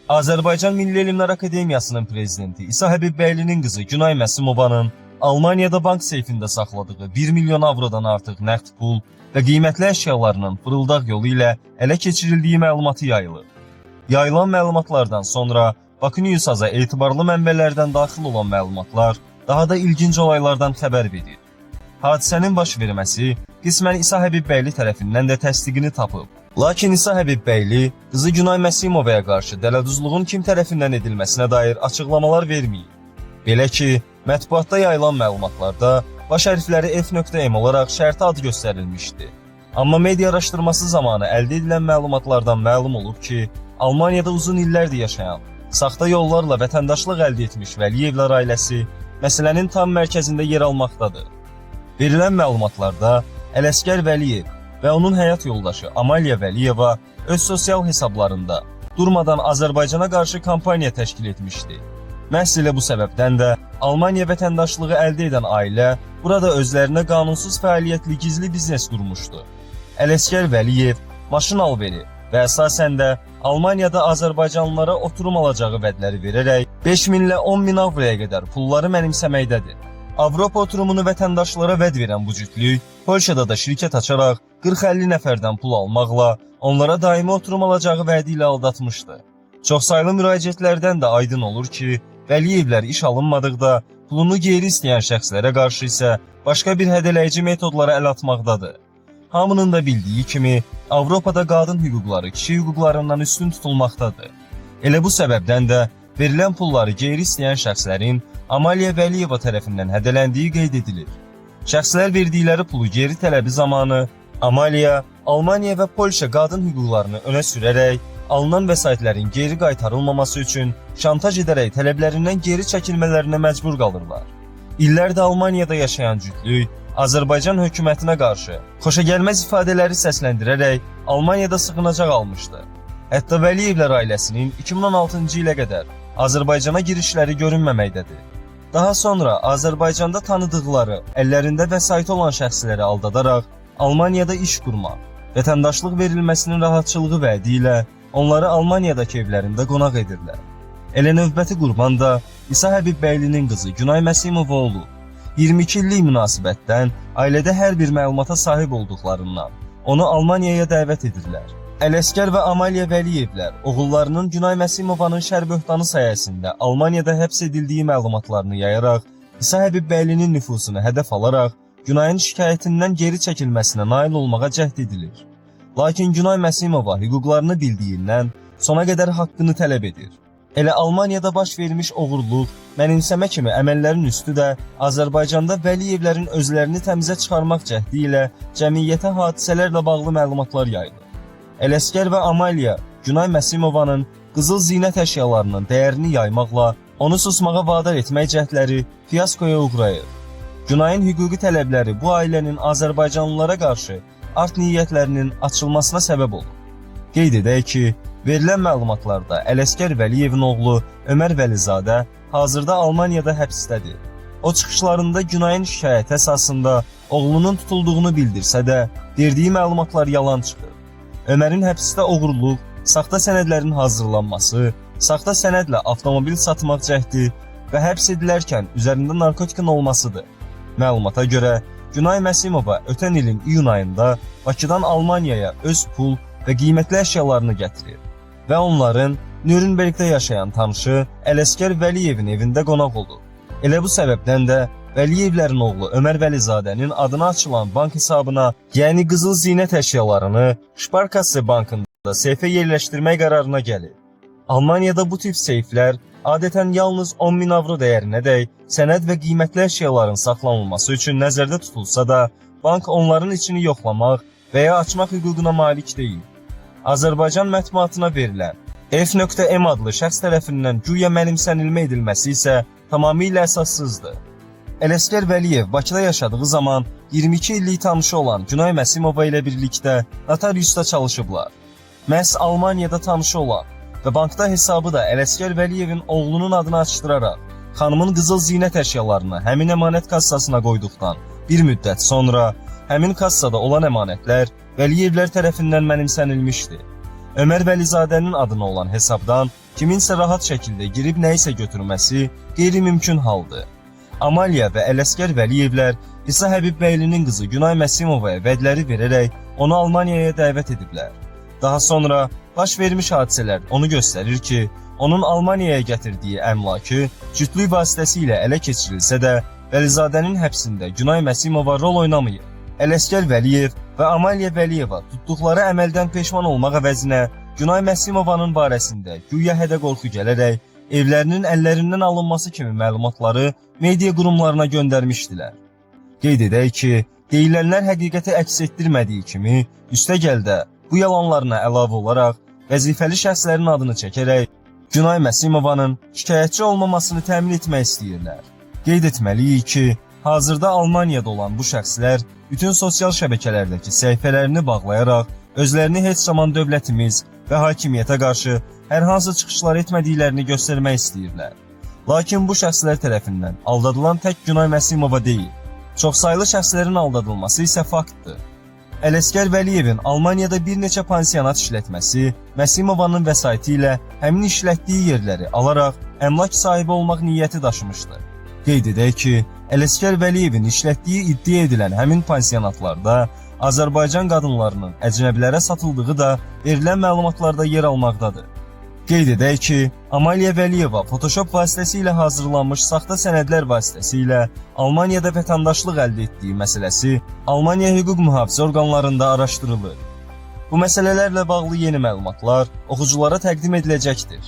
Azərbaycan Milli Elmlər Akademiyasının prezidenti İsa Həbibbəylinin qızı Günay Məsimovanın Almaniyada bank seyfində saxladığı 1 milyon avrodan artıq nəqd pul və qiymətli əşyalarının fırıldaq yolu ilə ələ keçirildiyi məlumatı yayılır. Yayılan məlumatlardan sonra Bakı News-a etibarlı mənbələrdən daxil olan məlumatlar daha da ilginc olaylardan xəbər verir. Hadisənin baş verməsi qismən İsa Həbibbəyli tərəfindən də təsdiqini tapıb. Lakin İsa Həbibbəyli qızı Günay Məsimovaya qarşı dələduzluğun kim tərəfindən edilməsinə dair açıqlamalar verməyib. Belə ki, mətbuatda yayılan məlumatlarda baş hərfləri F.M olaraq şərti ad göstərilmişdi. Amma media araşdırması zamanı əldə edilən məlumatlardan məlum olub ki, Almaniyada uzun illərdir yaşayan, saxta yollarla vətəndaşlıq əldə etmiş Vəliyevlər ailəsi məsələnin tam mərkəzində yer almaqdadır. Verilən məlumatlarda Ələsgər Vəliyev və onun həyat yoldaşı Amaliya Vəliyeva öz sosial hesablarında durmadan Azərbaycana qarşı kampaniya təşkil etmişdi. Məhz elə bu səbəbdən də Almaniya vətəndaşlığı əldə edən ailə burada özlərinə qanunsuz fəaliyyətli gizli biznes qurmuşdu. Ələsgər Vəliyev maşın alveri və əsasən də Almaniyada Azərbaycanlılara oturum alacağı vədləri verərək 5.000 ilə 10.000 avroya qədər pulları mənimsəməkdədir. Avropa oturumunu vətəndaşlara vəd verən bu cütlük Polşada da şirkət açaraq 40-50 nəfərdən pul almaqla onlara daimi oturum alacağı vədi ilə aldatmışdı. Çoxsaylı müraciətlərdən də aydın olur ki, Vəliyevlər iş alınmadıqda pulunu geri istəyən şəxslərə qarşı isə başqa bir hədələyici metodlara əl atmaqdadır. Hamının da bildiyi kimi, Avropada qadın hüquqları kişi hüquqlarından üstün tutulmaqdadır. Elə bu səbəbdən də verilən pulları geri istəyən şəxslərin Amaliya Vəliyeva tərəfindən hədələndiyi qeyd edilir. Şəxslər verdikləri pulu geri tələbi zamanı Amaliya, Almaniya və Polşa qadın hüquqlarını önə sürərək alınan vəsaitlərin geri qaytarılmaması üçün şantaj edərək tələblərindən geri çəkilmələrinə məcbur qalırlar. İllərdə Almaniyada yaşayan cütlük Azərbaycan hökumətinə qarşı xoşagəlməz ifadələri səsləndirərək Almaniyada sığınacaq almışdı. Hətta Vəliyevlər ailəsinin 2016-cı ilə qədər Azərbaycana girişləri görünməməkdədir. Daha sonra Azərbaycanda tanıdıqları, əllərində vəsait olan şəxsləri aldadaraq Almaniyada iş qurmaq, vətəndaşlıq verilməsinin rahatçılığı vədi ilə onları Almaniyadakı evlərində qonaq edirlər. Elə növbəti qurban da İsa Həbibbəylinin qızı Günay Məsimova olub. 22 illik münasibətdən ailədə hər bir məlumata sahib olduqlarından onu Almaniyaya dəvət edirlər. Ələsgər və Amaliya Vəliyevlər oğullarının Günay Məsimovanın şər böhtanı sayəsində Almaniyada həbs edildiyi məlumatlarını yayaraq İsa Həbibbəylinin nüfusunu hədəf alaraq Günayın şikayətindən geri çəkilməsinə nail olmağa cəhd edilir. Lakin Günay Məsimova hüquqlarını bildiyindən sona qədər haqqını tələb edir. Elə Almaniyada baş vermiş oğurluq, mənimsəmə kimi əməllərin üstü də Azərbaycanda Vəliyevlərin özlərini təmizə çıxarmaq cəhdi ilə cəmiyyətə hadisələrlə bağlı məlumatlar yayılır. Ələsgər və Amaliya Günay Məsimovanın qızıl zinət əşyalarının dəyərini yaymaqla onu susmağa vadar etmək cəhdləri fiyaskoya uğrayır. Günayın hüquqi tələbləri bu ailənin Azərbaycanlılara qarşı art niyyətlərinin açılmasına səbəb olur. Qeyd edək ki, verilən məlumatlarda Ələsgər Vəliyevin oğlu Ömər Vəlizadə hazırda Almaniyada həbsdədir. O çıxışlarında Günayın şikayəti əsasında oğlunun tutulduğunu bildirsə də, verdiyi məlumatlar yalan çıxır. Ömərin həbsdə oğurluq, saxta sənədlərin hazırlanması, saxta sənədlə avtomobil satmaq cəhdi və həbs edilərkən üzərində narkotikin olmasıdır. Məlumata görə, Günay Məsimova ötən ilin iyun ayında Bakıdan Almaniyaya öz pul və qiymətli əşyalarını gətirir və onların Nürnbergdə yaşayan tanışı Ələsgər Vəliyevin evində qonaq olur. Elə bu səbəbdən də Vəliyevlərin oğlu Ömər Vəlizadənin adına açılan bank hesabına, yəni qızıl zinət əşyalarını Sparkasse bankında seyfə yerləşdirmək qərarına gəlir. Almaniyada bu tip seyflər adətən yalnız 10.000 avro dəyərinədək sənəd və qiymətli əşyaların saxlanılması üçün nəzərdə tutulsa da, bank onların içini yoxlamaq və ya açmaq hüququna malik deyil. Azərbaycan mətbuatına verilən F.M adlı şəxs tərəfindən güya mənimsənilmə edilməsi isə tamamilə əsassızdır. Ələsgər Vəliyev Bakıda yaşadığı zaman 22 illik tanışı olan Günay Məsimova ilə birlikdə notariusda çalışıblar. Məhz Almaniyada tanışı olan və bankda hesabı da Ələsgər Vəliyevin oğlunun adını açdıraraq xanımın qızıl zinət əşyalarını həmin əmanət kassasına qoyduqdan bir müddət sonra həmin kassada olan əmanətlər Vəliyevlər tərəfindən mənimsənilmişdi. Ömər Vəlizadənin adına olan hesabdan kiminsə rahat şəkildə girib nəyisə götürməsi qeyri-mümkün haldır. Amaliya və Ələsgər Vəliyevlər İsa Həbibbəylinin qızı Günay Məsimovaya vədləri verərək onu Almaniyaya dəvət ediblər. Daha sonra baş vermiş hadisələr onu göstərir ki, onun Almaniyaya gətirdiyi əmlakı cütlük vasitəsilə ələ keçirilsə də, Vəlizadənin həbsində Günay Məsimova rol oynamayıb. Ələsgər Vəliyev və Amaliya Vəliyeva tutduqları əməldən peşman olmaq əvəzinə Günay Məsimovanın barəsində güya hədə-qorxu gələrək evlərinin əllərindən alınması kimi məlumatları media qurumlarına göndərmişdilər. Qeyd edək ki, deyilənlər həqiqəti əks etdirmədiyi kimi, üstəgəl də bu yalanlarına əlavə olaraq vəzifəli şəxslərin adını çəkərək Günay Məsimovanın şikayətçi olmamasını təmin etmək istəyirlər. Qeyd etməliyik ki, hazırda Almaniyada olan bu şəxslər bütün sosial şəbəkələrdəki səhifələrini bağlayaraq özlərini heç zaman dövlətimiz və hakimiyyətə qarşı hər hansı çıxışlar etmədiklərini göstərmək istəyirlər. Lakin bu şəxslər tərəfindən aldadılan tək Günay Məsimova deyil, çoxsaylı şəxslərin aldadılması isə faktdır. Ələsgər Vəliyevin Almaniyada bir neçə pansionat işlətməsi Məsimovanın vəsaiti ilə həmin işlətdiyi yerləri alaraq əmlak sahibi olmaq niyyəti daşımışdır. Qeyd edək ki, Ələsgər Vəliyevin işlətdiyi iddia edilən həmin pansionatlarda Azərbaycan qadınlarının əcnəbilərə satıldığı da verilən məlumatlarda yer almaqdadır. Qeyd edək ki, Amaliya Vəliyeva Photoshop vasitəsilə hazırlanmış saxta sənədlər vasitəsilə Almaniyada vətəndaşlıq əldə etdiyi məsələsi Almaniya hüquq mühafizə orqanlarında araşdırılır. Bu məsələlərlə bağlı yeni məlumatlar oxuculara təqdim ediləcəkdir.